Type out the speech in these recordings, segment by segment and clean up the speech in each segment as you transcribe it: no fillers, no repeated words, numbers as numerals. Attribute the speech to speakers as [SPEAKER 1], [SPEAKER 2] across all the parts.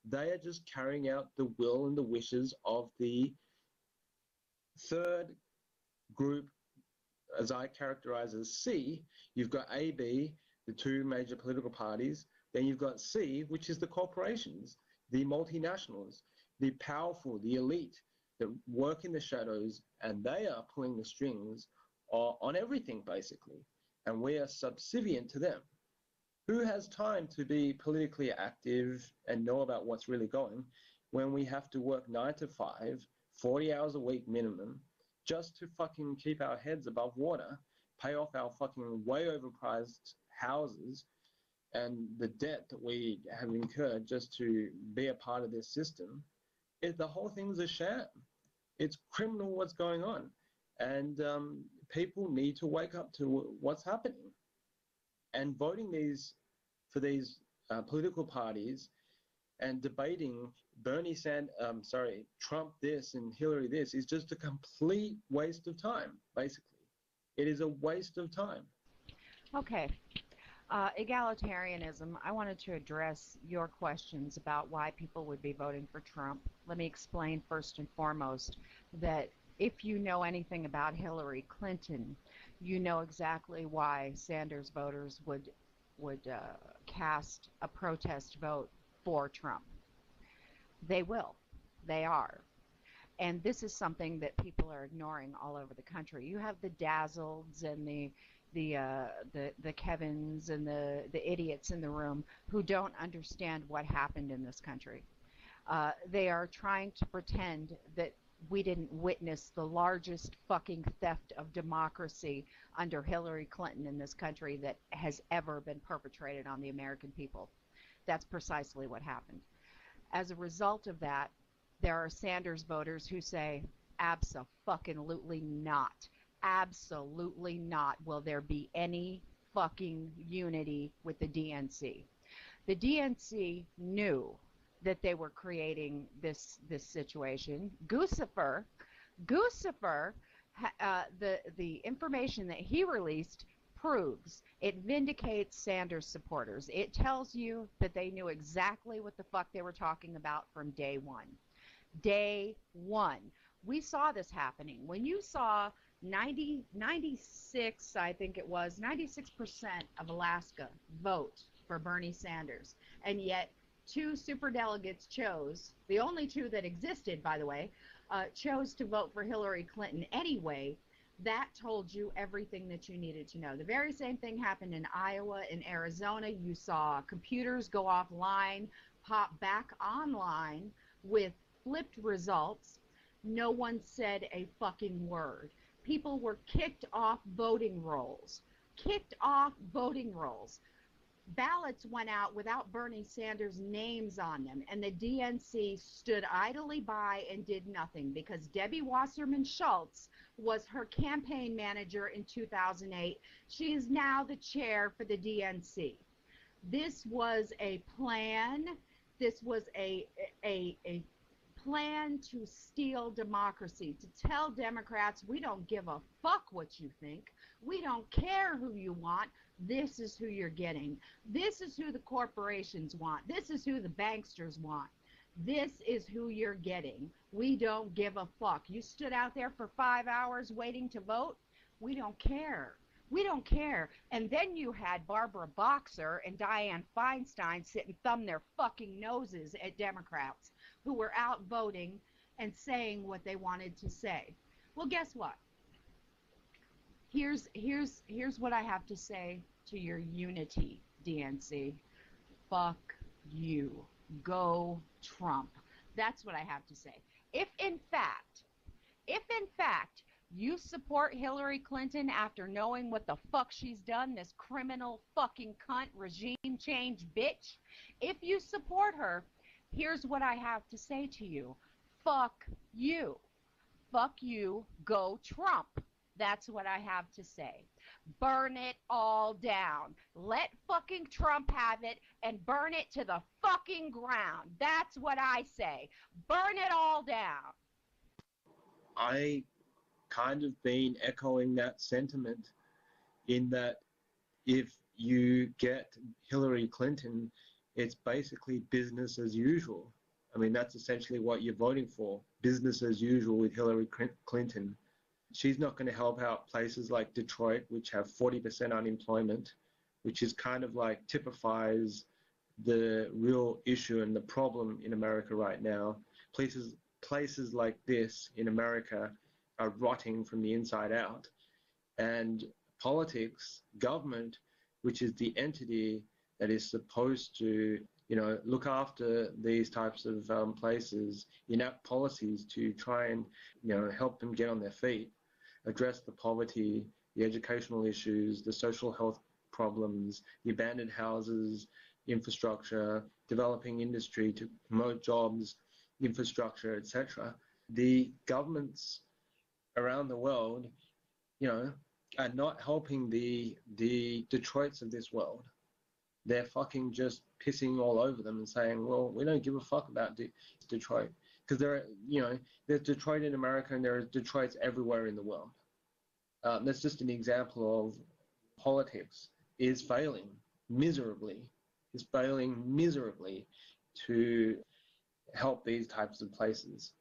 [SPEAKER 1] They are just carrying out the will and the wishes of the third group, as I characterize as C. You've got A, B, the two major political parties. Then you've got C, which is the corporations, the multinationals, the powerful, the elite that work in the shadows, and they are pulling the strings on everything, basically. And we are subservient to them. Who has time to be politically active and know about what's really going when we have to work 9 to 5, 40 hours a week minimum, just to fucking keep our heads above water, pay off our fucking way overpriced houses and the debt that we have incurred just to be a part of this system? The whole thing's a sham. It's criminal what's going on. And people need to wake up to what's happening. And voting for these political parties and debating Trump this and Hillary this is just a complete waste of time, basically. It is a waste of time.
[SPEAKER 2] Okay. Egalitarianism, I wanted to address your questions about why people would be voting for Trump. Let me explain first and foremost that if you know anything about Hillary Clinton, you know exactly why Sanders voters would cast a protest vote for Trump. They will. They are. And this is something that people are ignoring all over the country. You have the dazzleds and the Kevins and the idiots in the room who don't understand what happened in this country. They are trying to pretend that we didn't witness the largest fucking theft of democracy under Hillary Clinton in this country that has ever been perpetrated on the American people. That's precisely what happened. As a result of that, there are Sanders voters who say, abso-fucking-lutely not. Absolutely not will there be any fucking unity with the DNC. The DNC knew that they were creating this situation. Guccifer, the information that he released proves, it vindicates Sanders supporters. It tells you that they knew exactly what the fuck they were talking about from day one. Day one. We saw this happening. When you saw 96, I think it was, 96% of Alaska vote for Bernie Sanders, and yet 2 superdelegates chose, the only 2 that existed, by the way, chose to vote for Hillary Clinton anyway. That told you everything that you needed to know. The very same thing happened in Iowa and Arizona. You saw computers go offline, pop back online with flipped results. No one said a fucking word. People were kicked off voting rolls. Kicked off voting rolls. Ballots went out without Bernie Sanders' names on them, and the DNC stood idly by and did nothing because Debbie Wasserman Schultz was her campaign manager in 2008. She is now the chair for the DNC. This was a plan. This was a plan to steal democracy, to tell Democrats, we don't give a fuck what you think. We don't care who you want. This is who you're getting. This is who the corporations want. This is who the banksters want. This is who you're getting. We don't give a fuck. You stood out there for 5 hours waiting to vote. We don't care. We don't care. And then you had Barbara Boxer and Dianne Feinstein sit and thumb their fucking noses at Democrats who were out voting and saying what they wanted to say. Well, guess what? Here's what I have to say to your unity, DNC. Fuck you. Go Trump. That's what I have to say. If in fact you support Hillary Clinton after knowing what the fuck she's done, this criminal fucking cunt regime change bitch, if you support her, here's what I have to say to you. Fuck you. Fuck you. Go Trump. That's what I have to say. Burn it all down. Let fucking Trump have it and burn it to the fucking ground. That's what I say. Burn it all down.
[SPEAKER 1] I kind of been echoing that sentiment in that if you get Hillary Clinton it's basically business as usual. I mean, that's essentially what you're voting for, business as usual with Hillary Clinton. She's not going to help out places like Detroit, which have 40% unemployment, which is kind of like typifies the real issue and the problem in America right now. Places like this in America are rotting from the inside out. And politics, government, which is the entity that is supposed to, look after these types of places, enact policies to try and, help them get on their feet, address the poverty, the educational issues, the social health problems, the abandoned houses, infrastructure, developing industry to promote jobs, infrastructure, etc. The governments around the world, are not helping the Detroits of this world. They're fucking just pissing all over them and saying, well, we don't give a fuck about Detroit. Because there's Detroit in America and there are Detroits everywhere in the world. That's just an example of politics is failing miserably. Is failing miserably to help these types of places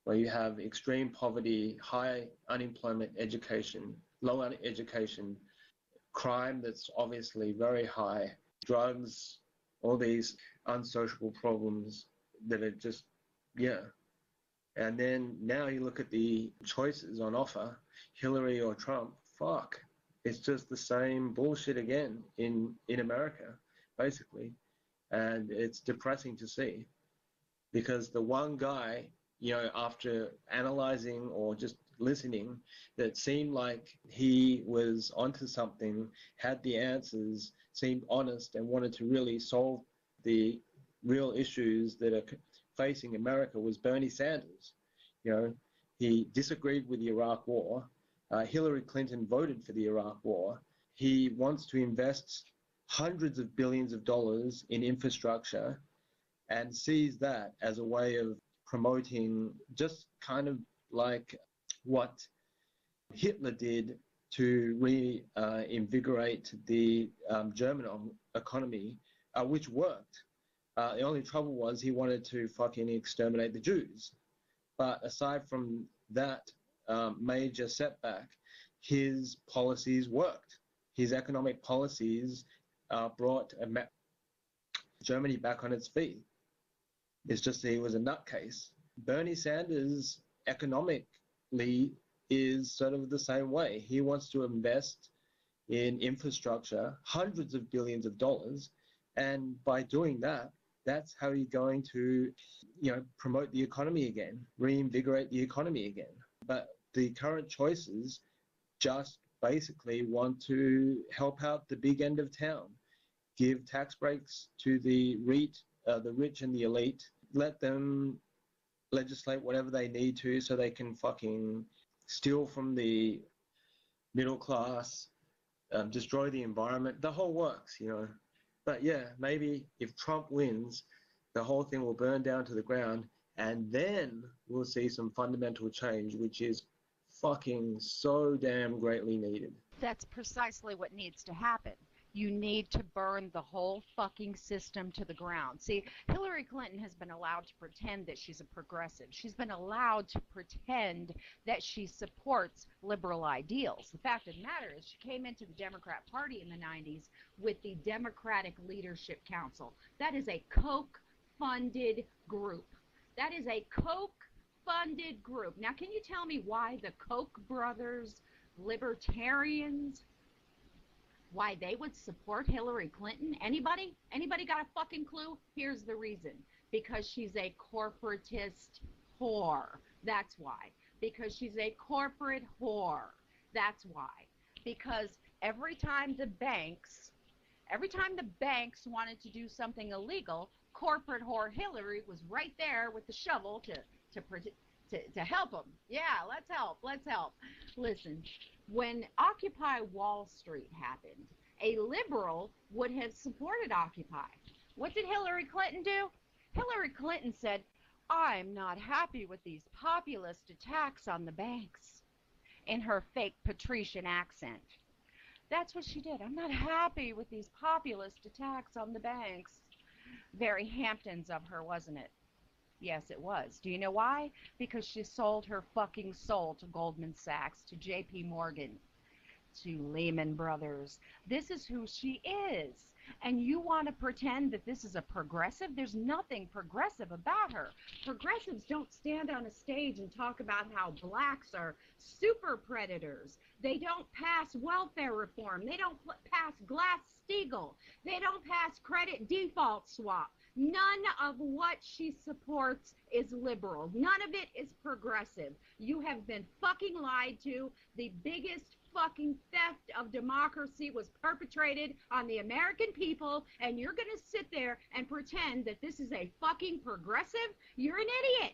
[SPEAKER 1] where you have extreme poverty, high unemployment, education, low education, crime that's obviously very high, drugs, all these unsociable problems that are just, And then now you look at the choices on offer, Hillary or Trump, fuck. It's just the same bullshit again in America, basically. And it's depressing to see because the one guy, after analyzing or just listening, that seemed like he was onto something, had the answers, seemed honest and wanted to really solve the real issues that are facing America was Bernie Sanders. He disagreed with the Iraq War. Hillary Clinton voted for the Iraq War. He wants to invest hundreds of billions of dollars in infrastructure and sees that as a way of promoting just kind of like what Hitler did to reinvigorate the German economy, which worked. The only trouble was he wanted to fucking exterminate the Jews. But aside from that major setback, his policies worked. His economic policies brought Germany back on its feet. It's just that he was a nutcase. Bernie Sanders economically is sort of the same way. He wants to invest in infrastructure, hundreds of billions of dollars, and by doing that, that's how he's going to, promote the economy again, reinvigorate the economy again. But the current choices just basically want to help out the big end of town, give tax breaks to the rich and the elite, let them legislate whatever they need to so they can fucking steal from the middle class, destroy the environment, the whole works, But yeah, maybe if Trump wins, the whole thing will burn down to the ground, and then we'll see some fundamental change, which is fucking so damn greatly needed.
[SPEAKER 2] That's precisely what needs to happen. You need to burn the whole fucking system to the ground. See, Hillary Clinton has been allowed to pretend that she's a progressive. She's been allowed to pretend that she supports liberal ideals. The fact of the matter is she came into the Democrat Party in the 90s with the Democratic Leadership Council. That is a Koch-funded group. That is a Koch-funded group. Now, can you tell me why the Koch brothers, libertarians, why they would support Hillary Clinton? Anybody? Anybody got a fucking clue? Here's the reason. Because she's a corporatist whore. That's why. Because she's a corporate whore. That's why. Because every time the banks wanted to do something illegal, corporate whore Hillary was right there with the shovel to help them. Yeah, let's help. Listen, when Occupy Wall Street happened, a liberal would have supported Occupy. What did Hillary Clinton do? Hillary Clinton said, I'm not happy with these populist attacks on the banks, in her fake patrician accent. That's what she did. I'm not happy with these populist attacks on the banks. Very Hamptons of her, wasn't it? Yes, it was. Do you know why? Because she sold her fucking soul to Goldman Sachs, to JP Morgan, to Lehman Brothers. This is who she is. And you want to pretend that this is a progressive? There's nothing progressive about her. Progressives don't stand on a stage and talk about how blacks are super predators. They don't pass welfare reform. They don't pass Glass-Steagall. They don't pass credit default swap. None of what she supports is liberal. None of it is progressive. You have been fucking lied to. The biggest fucking theft of democracy was perpetrated on the American people, and you're going to sit there and pretend that this is a fucking progressive? You're an idiot.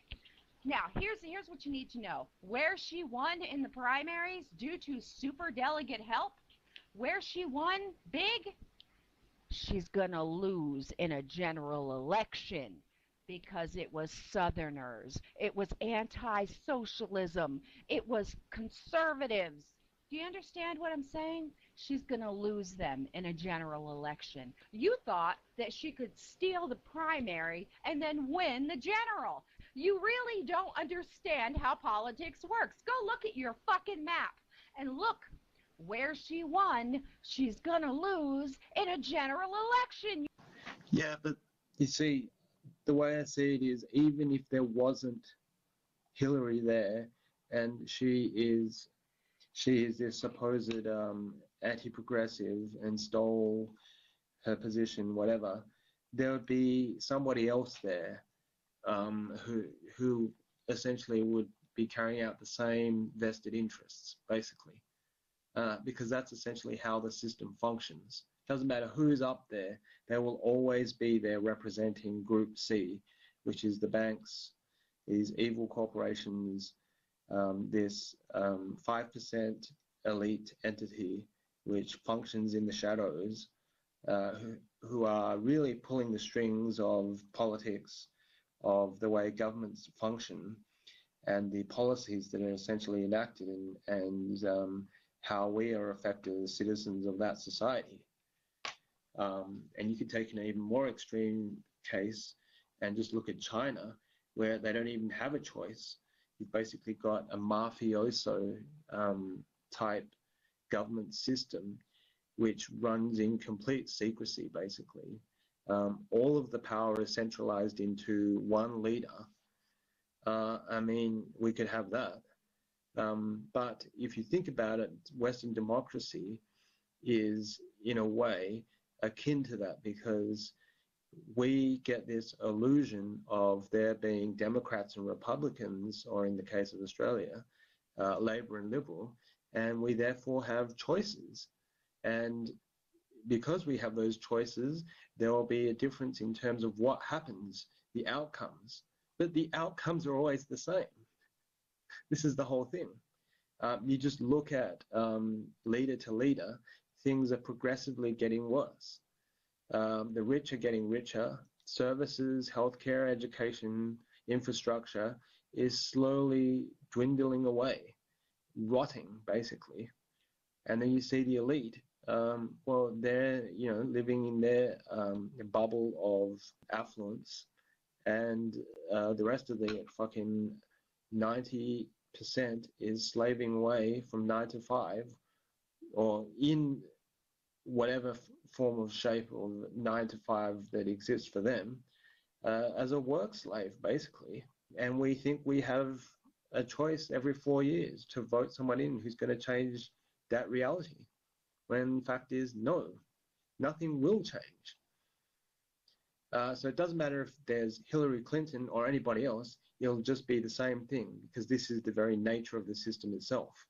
[SPEAKER 2] Now, here's what you need to know. Where she won in the primaries due to superdelegate help, where she won big, she's going to lose in a general election because it was Southerners. It was anti-socialism. It was conservatives. Do you understand what I'm saying? She's going to lose them in a general election. You thought that she could steal the primary and then win the general. You really don't understand how politics works. Go look at your fucking map and look where she won. She's going to lose in a general election.
[SPEAKER 1] Yeah, but you see, the way I see it is, even if there wasn't Hillary there, and she is this supposed anti-progressive and stole her position, whatever, there would be somebody else there who essentially would be carrying out the same vested interests, basically, because that's essentially how the system functions. Doesn't matter who's up there, they will always be there representing Group C, which is the banks, these evil corporations, this 5% elite entity which functions in the shadows, who are really pulling the strings of politics, of the way governments function, and the policies that are essentially enacted, and how we are affected as citizens of that society. And you could take an even more extreme case and just look at China, where they don't even have a choice. You've basically got a mafioso type government system which runs in complete secrecy, basically. All of the power is centralized into one leader. I mean, we could have that. But if you think about it, Western democracy is, in a way, akin to that, because we get this illusion of there being Democrats and Republicans, or in the case of Australia, Labor and Liberal, and we therefore have choices. And because we have those choices, there will be a difference in terms of what happens, the outcomes. But the outcomes are always the same. This is the whole thing. You just look at leader to leader, things are progressively getting worse. The rich are getting richer. Services, healthcare, education, infrastructure is slowly dwindling away, rotting, basically. And then you see the elite. Well, they're living in their bubble of affluence, and the rest of the fucking 90% is slaving away from 9 to 5, or in whatever form of shape of 9 to 5 that exists for them, as a work slave, basically. And we think we have a choice every 4 years to vote someone in who's going to change that reality, when the fact is, no, nothing will change. So it doesn't matter if there's Hillary Clinton or anybody else, it'll just be the same thing, because this is the very nature of the system itself.